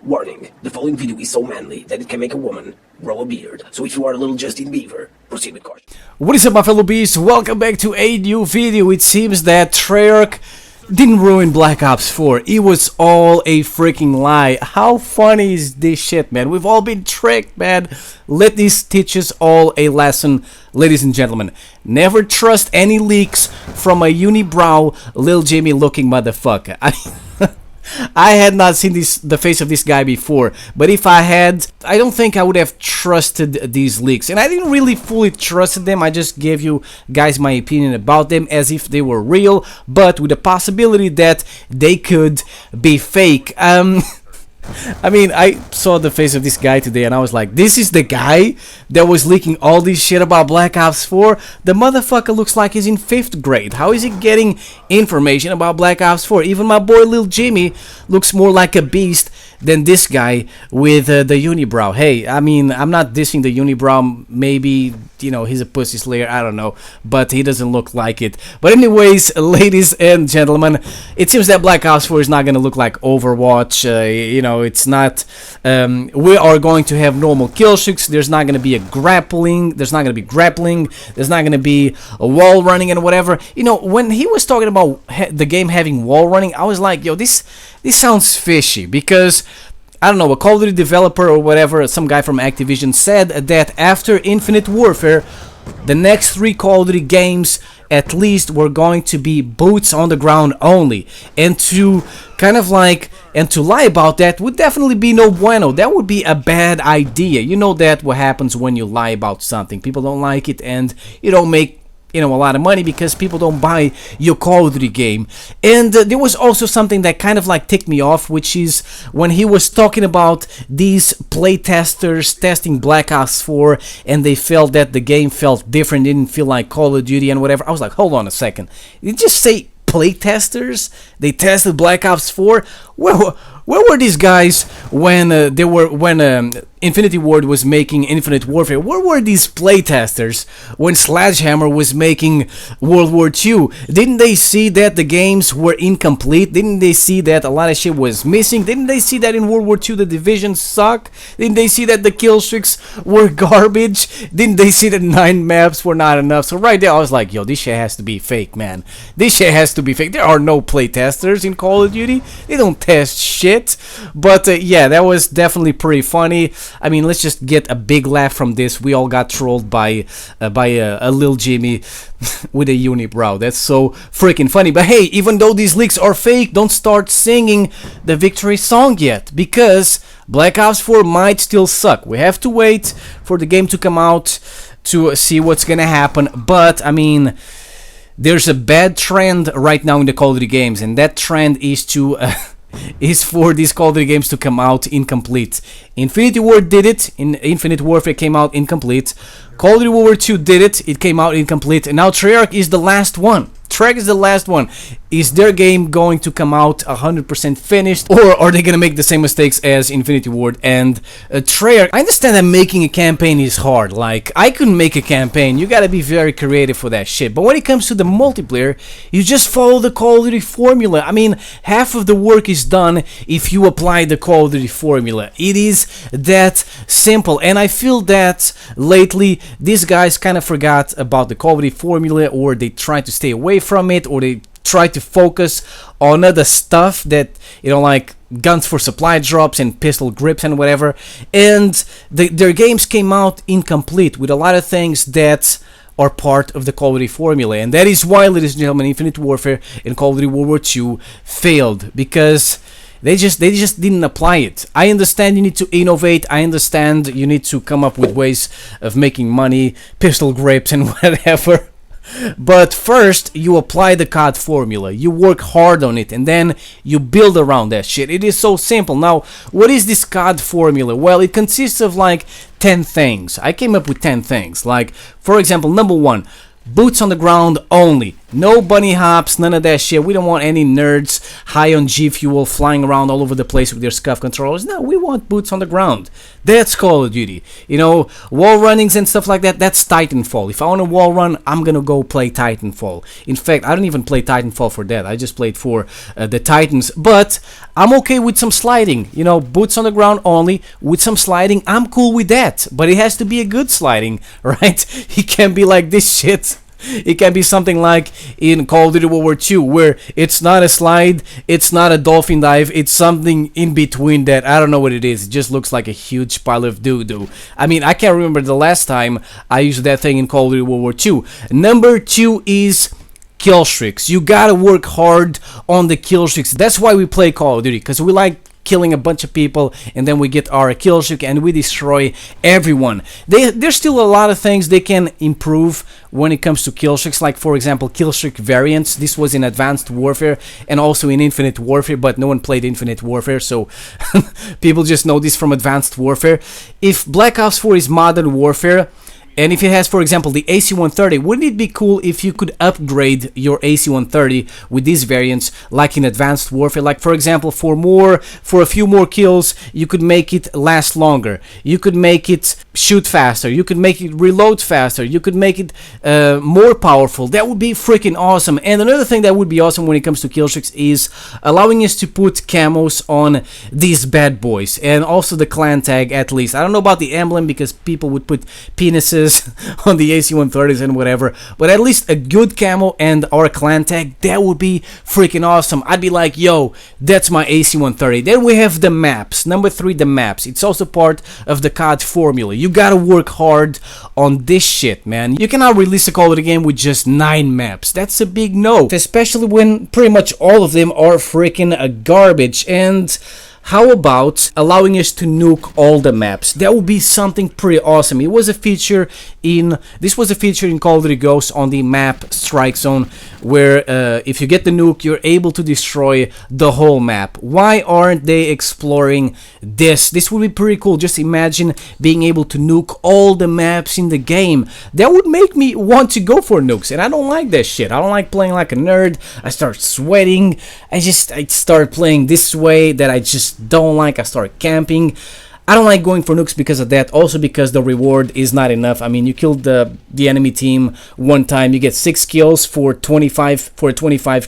Warning, the following video is so manly that it can make a woman grow a beard. So if you are a little Justin Bieber, proceed with caution. What is up, my fellow beasts? Welcome back to a new video. It seems that Treyarch didn't ruin Black Ops 4. It was all a freaking lie. How funny is this shit, man? We've all been tricked, man. Let this teach us all a lesson, ladies and gentlemen. Never trust any leaks from a unibrow, Lil Jimmy looking motherfucker. I had not seen the face of this guy before, but if I had, I don't think I would have trusted these leaks. And I didn't really fully trust them. I just gave you guys my opinion about them as if they were real, but with the possibility that they could be fake. I mean, I saw the face of this guy today and I was like, this is the guy that was leaking all this shit about Black Ops 4? The motherfucker looks like he's in 5th grade. How is he getting information about Black Ops 4? Even my boy Lil Jimmy looks more like a beast than this guy with the unibrow. Hey, I mean, I'm not dissing the unibrow. Maybe, you know, he's a pussy slayer, I don't know, but he doesn't look like it. But anyways, ladies and gentlemen, it seems that Black Ops 4 is not going to look like Overwatch. You know, it's not, we are going to have normal kill streaks. There's not going to be a grappling, there's not going to be grappling, there's not going to be a wall running and whatever. You know, when he was talking about the game having wall running, I was like, yo, this sounds fishy, because I don't know, a Call of Duty developer or whatever, some guy from Activision said that after Infinite Warfare, the next 3 Call of Duty games at least were going to be boots on the ground only. And to kind of like, and to lie about that would definitely be no bueno. That would be a bad idea. You know that what happens when you lie about something. People don't like it and you don't make, you know, a lot of money because people don't buy your Call of Duty game. And there was also something that kind of like ticked me off, which is when he was talking about these playtesters testing Black Ops 4 and they felt that the game felt different, didn't feel like Call of Duty and whatever. I was like, hold on a second, did you just say playtesters? They tested Black Ops 4? Where were these guys when Infinity Ward was making Infinite Warfare? Where were these playtesters when Sledgehammer was making World War II? Didn't they see that the games were incomplete? Didn't they see that a lot of shit was missing? Didn't they see that in World War II the Division sucked? Didn't they see that the kill streaks were garbage? Didn't they see that 9 maps were not enough? So right there I was like, yo, this shit has to be fake, man. This shit has to be fake. There are no playtesters in Call of Duty. They don't test shit. But yeah, that was definitely pretty funny. I mean, let's just get a big laugh from this. We all got trolled by a Lil Jimmy with a unibrow. That's so freaking funny. But hey, even though these leaks are fake, don't start singing the victory song yet, because Black Ops 4 might still suck. We have to wait for the game to come out to see what's gonna happen. But I mean, there's a bad trend right now in the Call of Duty games, and that trend is to is for these Call of Duty games to come out incomplete. Infinity Ward did it. Infinite Warfare came out incomplete. Call of Duty World War II did it. It came out incomplete. And now Treyarch is the last one. Treyarch is the last one. Is their game going to come out 100% finished, or are they going to make the same mistakes as Infinity Ward and Treyarch? I understand that making a campaign is hard. Like, I couldn't make a campaign. You got to be very creative for that shit. But when it comes to the multiplayer, you just follow the Call of Duty formula. I mean, half of the work is done if you apply the Call of Duty formula. It is that simple. And I feel that lately these guys kind of forgot about the Call of Duty formula, or they tried to stay away from it, or they try to focus on other stuff that, you know, like guns for supply drops and pistol grips and whatever. And their games came out incomplete with a lot of things that are part of the Call of Duty formula. And that is why, ladies and gentlemen, Infinite Warfare and Call of Duty World War II failed, because they just didn't apply it. I understand you need to innovate. I understand you need to come up with ways of making money, pistol grips and whatever. But first, you apply the COD formula, you work hard on it, and then you build around that shit. It is so simple. Now, what is this COD formula? Well, it consists of like 10 things. I came up with 10 things. Like, for example, number 1, boots on the ground only. No bunny hops, none of that shit. We don't want any nerds high on G Fuel flying around all over the place with their scuff controllers. No, we want boots on the ground. That's Call of Duty. You know, wall runnings and stuff like that, that's Titanfall. If I want a wall run, I'm gonna go play Titanfall. In fact, I don't even play Titanfall for that. I just played for the Titans. But I'm okay with some sliding. You know, boots on the ground only with some sliding. I'm cool with that. But it has to be a good sliding, right? It can't be like this shit. It can be something like in Call of Duty World War II, where it's not a slide, it's not a dolphin dive, it's something in between that. I don't know what it is. It just looks like a huge pile of doo-doo. I mean, I can't remember the last time I used that thing in Call of Duty World War II. Number 2 is kill streaks. You gotta work hard on the kill streaks. That's why we play Call of Duty, because we like killing a bunch of people and then we get our kill streak and we destroy everyone. There's still a lot of things they can improve when it comes to kill streaks, like for example kill streak variants. This was in Advanced Warfare and also in Infinite Warfare, but no one played Infinite Warfare, so people just know this from Advanced Warfare. If Black Ops 4 is Modern Warfare, and if it has, for example, the AC-130, wouldn't it be cool if you could upgrade your AC-130 with these variants, like in Advanced Warfare? Like, for example, for a few more kills, you could make it last longer. You could make it shoot faster. You could make it reload faster. You could make it more powerful. That would be freaking awesome. And another thing that would be awesome when it comes to kill streaks is allowing us to put camos on these bad boys, and also the clan tag at least. I don't know about the emblem because people would put penises on the AC-130s and whatever, but at least a good camo and our clan tag, that would be freaking awesome. I'd be like, yo, that's my AC-130. Then we have the maps. Number 3, the maps. It's also part of the COD formula. You gotta work hard on this shit, man. You cannot release a Call of Duty game with just 9 maps. That's a big no, especially when pretty much all of them are freaking garbage. And how about allowing us to nuke all the maps? That would be something pretty awesome. This was a feature in Call of Duty Ghosts on the map Strike Zone, where if you get the nuke, you're able to destroy the whole map. Why aren't they exploring this? This would be pretty cool. Just imagine being able to nuke all the maps in the game. That would make me want to go for nukes, and I don't like that shit. I don't like playing like a nerd. I start sweating. I start playing this way that I just don't like. I start camping. I don't like going for nukes because of that. Also because the reward is not enough. I mean, you killed the enemy team one time, you get 6 kills for 25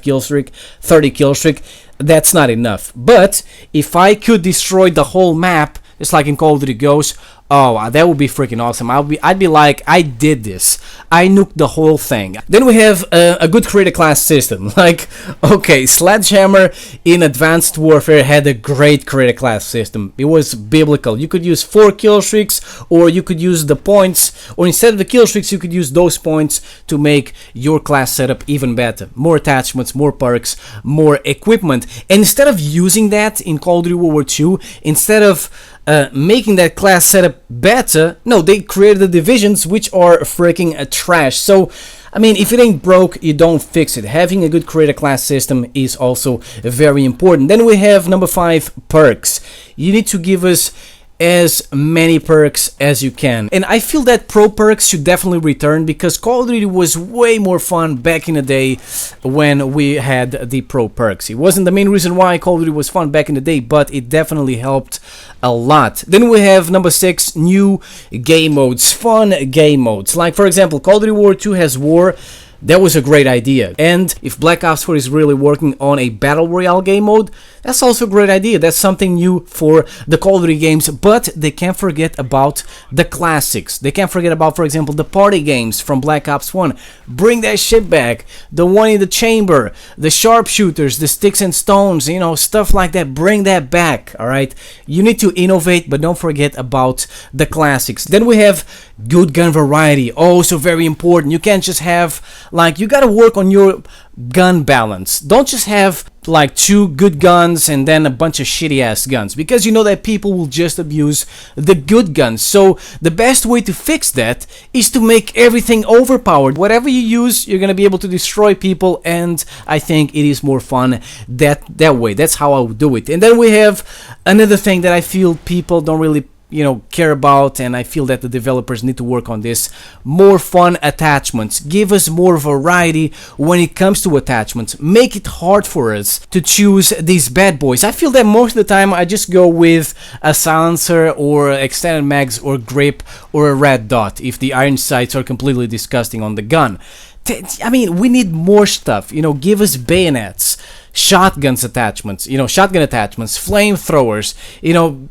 kill streak, 30 kill streak. That's not enough. But if I could destroy the whole map, just like in Call of Duty Ghosts, oh, that would be freaking awesome. I'd be like, I did this. I nuked the whole thing. Then we have a good creator class system. Like, okay, Sledgehammer in Advanced Warfare had a great creator class system. It was biblical. You could use 4 kill streaks, or you could use the points, or instead of the kill streaks, you could use those points to make your class setup even better. More attachments, more perks, more equipment. And instead of using that in Call of Duty World War II, instead of making that class setup better, no, they created the divisions, which are freaking trash. So, I mean, if it ain't broke, you don't fix it. Having a good creator class system is also very important. Then we have number 5, perks. You need to give us as many perks as you can, and I feel that pro perks should definitely return, because Call of Duty was way more fun back in the day when we had the pro perks. It wasn't the main reason why Call of Duty was fun back in the day, but it definitely helped a lot. Then we have number 6, new game modes, fun game modes. Like for example, Call of Duty War 2 has war. That was a great idea. And if Black Ops 4 is really working on a Battle Royale game mode, that's also a great idea. That's something new for the Call of Duty games, but they can't forget about the classics. They can't forget about, for example, the party games from Black Ops 1. Bring that shit back. The one in the chamber, the sharpshooters, the sticks and stones, you know, stuff like that. Bring that back, alright? You need to innovate, but don't forget about the classics. Then we have good gun variety, also very important. You can't just have, like, you gotta work on your gun balance. Don't just have like 2 good guns and then a bunch of shitty ass guns, because you know that people will just abuse the good guns. So the best way to fix that is to make everything overpowered. Whatever you use, you're gonna be able to destroy people, and I think it is more fun that way. That's how I would do it. And then we have another thing that I feel people don't really care about, and I feel that the developers need to work on this. More fun attachments. Give us more variety when it comes to attachments. Make it hard for us to choose these bad boys. I feel that most of the time I just go with a silencer or extended mags or grip or a red dot if the iron sights are completely disgusting on the gun. I mean, we need more stuff. Give us bayonets, shotguns attachments, shotgun attachments, flamethrowers,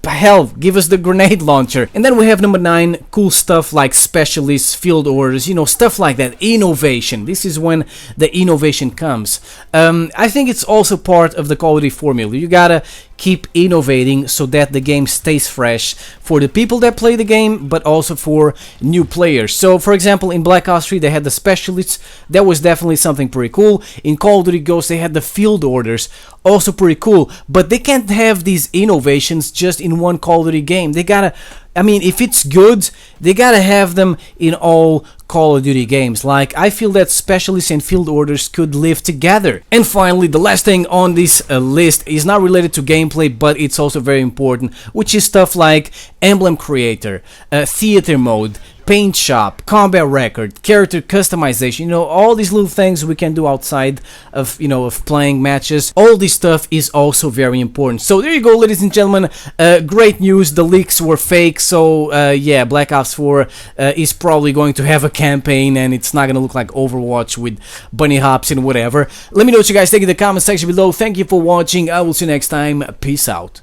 hell, give us the grenade launcher. And then we have number 9, cool stuff like specialists, field orders, stuff like that. Innovation. This is when the innovation comes. I think it's also part of the Call of Duty formula. You gotta keep innovating so that the game stays fresh for the people that play the game, but also for new players. So, for example, in Black Ops 3 they had the specialists. That was definitely something pretty cool. In Call of Duty Ghosts they had the field orders, also pretty cool. But they can't have these innovations just in one Call of Duty game. They gotta, if it's good, they gotta have them in all Call of Duty games. Like, I feel that specialists and field orders could live together. And finally, the last thing on this list is not related to gameplay, but it's also very important, which is stuff like emblem creator, theater mode, paint shop, combat record, character customization, all these little things we can do outside of, of playing matches. All this stuff is also very important. So there you go, ladies and gentlemen. Great news, the leaks were fake, so yeah, Black Ops 4 is probably going to have a campaign, and it's not gonna look like Overwatch with bunny hops and whatever. Let me know what you guys think in the comment section below. Thank you for watching. I will see you next time. Peace out.